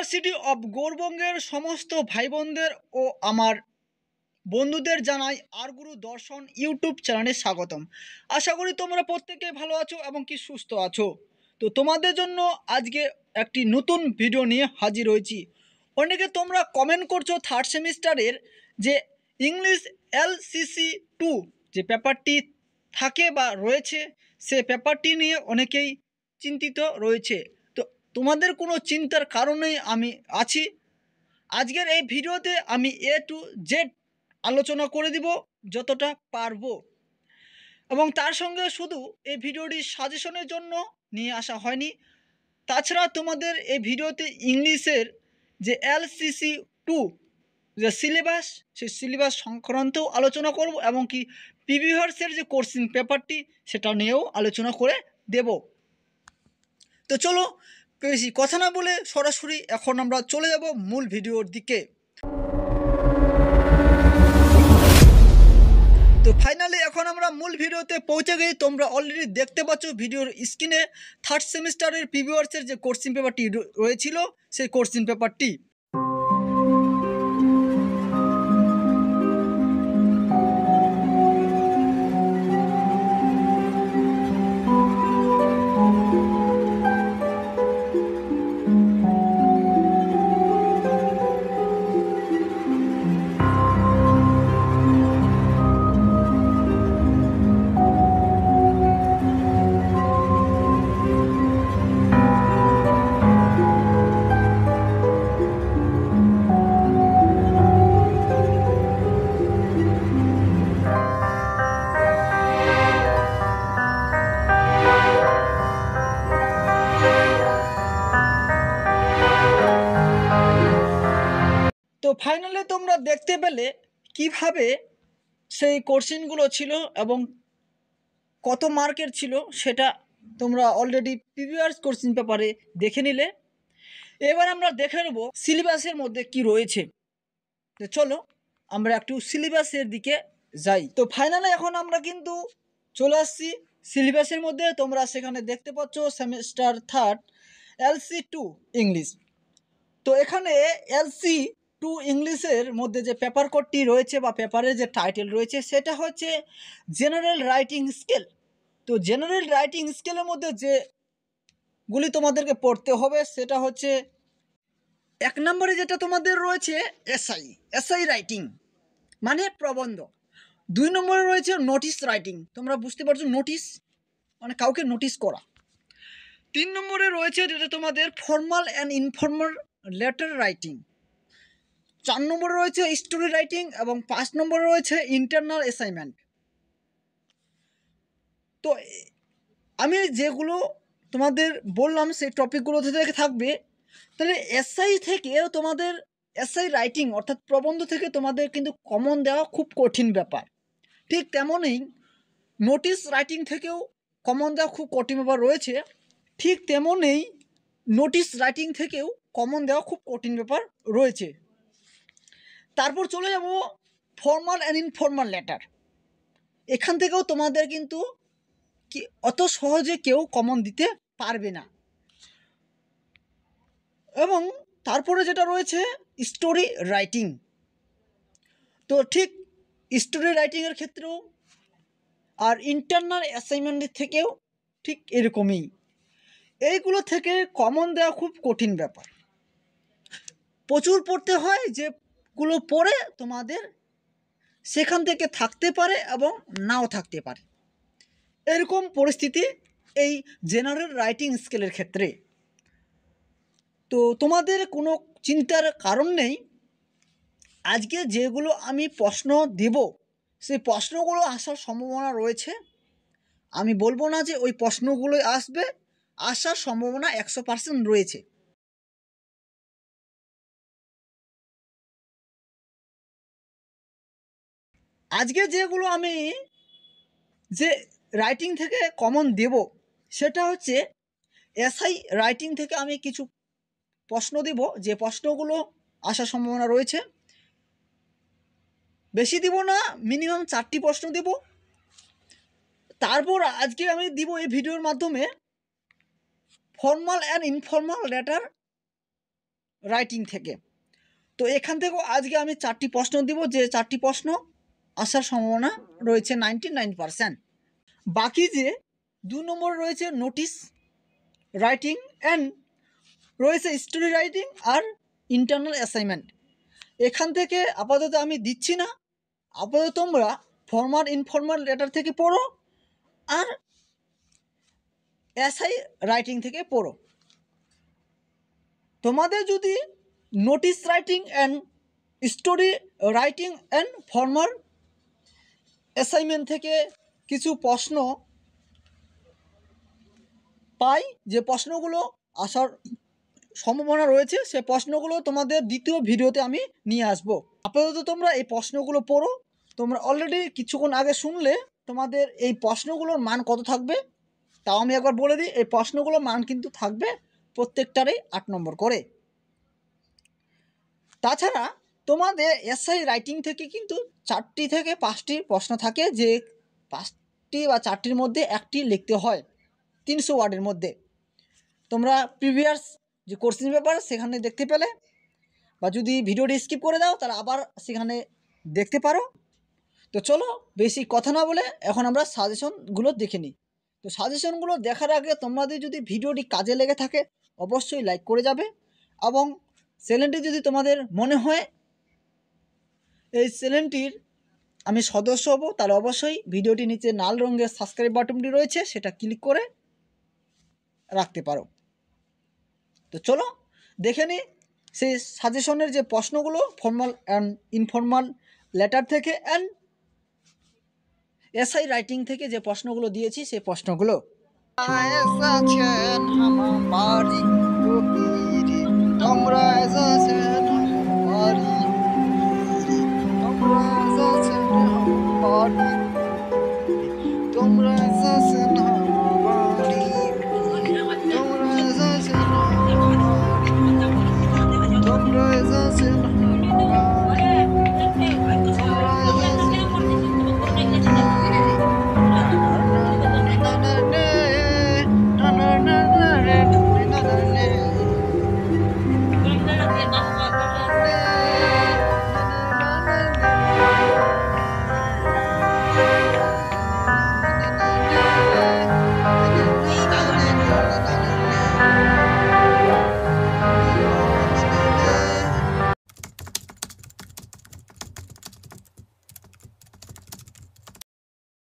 University of গৌরবঙ্গের সমস্ত ভাই বোনদের ও আমার বন্ধুদের জানাই আর গুরু দর্শন ইউটিউব চ্যানেলে স্বাগতম। আশা করি তোমরা প্রত্যেকে ভালো আছো এবং কি সুস্থ আছো। তো তোমাদের জন্য আজকে একটি নতুন ভিডিও নিয়ে হাজির হয়েছি। অনেকে তোমরা কমেন্ট করছো থার্ড সেমিস্টারের যে ইংলিশ LCC-2 যে পেপারটি থাকে বা রয়েছে, সে পেপারটি নিয়ে অনেকেই চিন্তিত রয়েছে। তো তোমাদের কোনো চিন্তার কারণেই আমি আছি। আজকের এই ভিডিওতে আমি A to Z আলোচনা করে দিব যতটা পারবো, এবং তার সঙ্গে শুধু এই ভিডিওটি সাজেশনের জন্য নিয়ে আসা হয়নি। তাছাড়া তোমাদের এই ভিডিওতে ইংলিশের যে LCC-2 যে সিলেবাস, সেই সিলেবাস সংক্রান্তও আলোচনা করব এবং কি প্রিভিয়াসের যে কোশ্চেন পেপারটি সেটা নিয়েও আলোচনা করে দেব। তো চলো বেশি কথা না বলে সরাসরি এখন আমরা চলে যাব মূল ভিডিওর দিকে। তো ফাইনালি এখন আমরা মূল ভিডিওতে পৌঁছে গেছি। তোমরা অলরেডি দেখতে পাচ্ছ ভিডিওর স্ক্রিনে থার্ড সেমিস্টারের প্রিভিয়াসের যে কোশ্চেন পেপারটি রয়েছিল, সেই কোশ্চেন পেপারটি। তো ফাইনালি তোমরা দেখতে পেলে কিভাবে সেই কোশ্চেনগুলো ছিল এবং কত মার্কের ছিল, সেটা তোমরা অলরেডি প্রিভিয়াস কোশ্চেন পেপারে দেখে নিলে। এবার আমরা দেখে নেব সিলেবাসের মধ্যে কি রয়েছে। তো চলো আমরা একটু সিলেবাসের দিকে যাই। তো ফাইনালি এখন আমরা কিন্তু চলে আসছি সিলেবাসের মধ্যে। তোমরা সেখানে দেখতে পাচ্ছ সেমিস্টার থার্ড LC-2 ইংলিশ। তো এখানে LC-2 ইংলিশের মধ্যে যে পেপার কোডটি রয়েছে বা পেপারের যে টাইটেল রয়েছে সেটা হচ্ছে জেনারেল রাইটিং স্কেল। তো জেনারেল রাইটিং স্কেলের মধ্যে যেগুলি তোমাদেরকে পড়তে হবে সেটা হচ্ছে এক নম্বরে যেটা তোমাদের রয়েছে এসআই রাইটিং মানে প্রবন্ধ। 2 নম্বরে রয়েছে নোটিশ রাইটিং, তোমরা বুঝতে পারছো নোটিশ মানে কাউকে নোটিশ করা। 3 নম্বরে রয়েছে যেটা তোমাদের formal and informal letter writing. 4 নম্বরে রয়েছে স্টোরি রাইটিং এবং 5 নম্বরে রয়েছে ইন্টারনাল অ্যাসাইনমেন্ট। তো আমি যেগুলো তোমাদের বললাম সেই টপিকগুলো থেকে থাকবে। তাহলে এসআই থেকে তোমাদের এসআই রাইটিং অর্থাৎ প্রবন্ধ থেকে তোমাদের কিন্তু কমন দেওয়া খুব কঠিন ব্যাপার। ঠিক তেমনই নোটিশ রাইটিং থেকেও কমন দেওয়া খুব কঠিন ব্যাপার রয়েছে। ঠিক তেমনই নোটিশ রাইটিং থেকেও কমন দেওয়া খুব কঠিন ব্যাপার রয়েছে। তারপর চলে যাব ফর্মাল অ্যান্ড ইনফর্মাল লেটার। এখান থেকেও তোমাদের কিন্তু অত সহজে কেউ কমন দিতে পারবে না। এবং তারপরে যেটা রয়েছে স্টোরি রাইটিং। তো ঠিক স্টোরি রাইটিংয়ের ক্ষেত্রেও আর ইন্টারনাল অ্যাসাইনমেন্টের থেকেও ঠিক এরকমই। এইগুলো থেকে কমন দেওয়া খুব কঠিন ব্যাপার, প্রচুর পড়তে হয়, যেগুলো পড়ে তোমাদের সেখান থেকে থাকতে পারে এবং নাও থাকতে পারে, এরকম পরিস্থিতি এই জেনারেল রাইটিং স্কেলের ক্ষেত্রে। তো তোমাদের কোনো চিন্তার কারণ নেই। আজকে যেগুলো আমি প্রশ্ন দেব সেই প্রশ্নগুলো আসার সম্ভাবনা রয়েছে। আমি বলবো না যে ওই প্রশ্নগুলোই আসবে, আসার সম্ভাবনা 100% রয়েছে। আজকে যেগুলো আমি যে রাইটিং থেকে কমন দেব সেটা হচ্ছে এসআই রাইটিং থেকে আমি কিছু প্রশ্ন দেব, যে প্রশ্নগুলো আসার সম্ভাবনা রয়েছে। বেশি দিব না, মিনিমাম 4টি প্রশ্ন দেব। তারপর আজকে আমি দিব এই ভিডিওর মাধ্যমে formal and informal letter writing থেকে। তো এখান থেকেও আজকে আমি 4টি প্রশ্ন দিব, যে 4টি প্রশ্ন আসার সম্ভাবনা রয়েছে 99%। বাকি যে 2 নম্বর রয়েছে নোটিশ রাইটিং অ্যান্ড রয়েছে স্টোরি রাইটিং আর ইন্টারনাল অ্যাসাইনমেন্ট, এখান থেকে আপাতত আমি দিচ্ছি না। আপাতত তোমরা ফর্মাল ইনফর্মাল লেটার থেকে পড়ো আর এসআই রাইটিং থেকে পড়ো। তোমাদের যদি notice writing and story writing and formal assignment থেকে কিছু প্রশ্ন পাই, যে প্রশ্নগুলো আসার সম্ভাবনা রয়েছে, সে প্রশ্নগুলো তোমাদের দ্বিতীয় ভিডিওতে আমি নিয়ে আসব। আপাতত তোমরা এই প্রশ্নগুলো পড়ো। তোমরা অলরেডি কিছুক্ষণ আগে শুনলে তোমাদের এই প্রশ্নগুলোর মান কত থাকবে, তাও আমি একবার বলে দিই। এই প্রশ্নগুলোর মান কিন্তু থাকবে প্রত্যেকটারই 8 নম্বর করে। তাছাড়া তোমাদের এসআই রাইটিং থেকে কিন্তু 4টি থেকে 5টি প্রশ্ন থাকে, যে 5টি বা 4টির মধ্যে একটি লিখতে হয় 300 ওয়ার্ডের মধ্যে। তোমরা প্রিভিয়াস যে কোশ্চেন পেপার সেখানে দেখতে পেলে, বা যদি ভিডিওটি স্কিপ করে দাও তাহলে আবার সেখানে দেখতে পারো। তো চলো বেশি কথা না বলে এখন আমরা সাজেশনগুলো দেখে নিই। তো সাজেশনগুলো দেখার আগে তোমাদের যদি ভিডিওটি কাজে লেগে থাকে অবশ্যই লাইক করে যাবে, এবং চ্যানেলটি যদি তোমাদের মনে হয় এই চ্যানেলটির আমি সদস্য হব, তাহলে অবশ্যই ভিডিওটি নিচে লাল রঙের সাবস্ক্রাইব বাটনটি রয়েছে, সেটা ক্লিক করে রাখতে পারো। তো চলো দেখে নিই সেই সাজেশনের যে প্রশ্নগুলো ফর্মাল অ্যান্ড ইনফর্মাল লেটার থেকে অ্যান্ড এসআই রাইটিং থেকে যে প্রশ্নগুলো দিয়েছি সেই প্রশ্নগুলো। তোমরা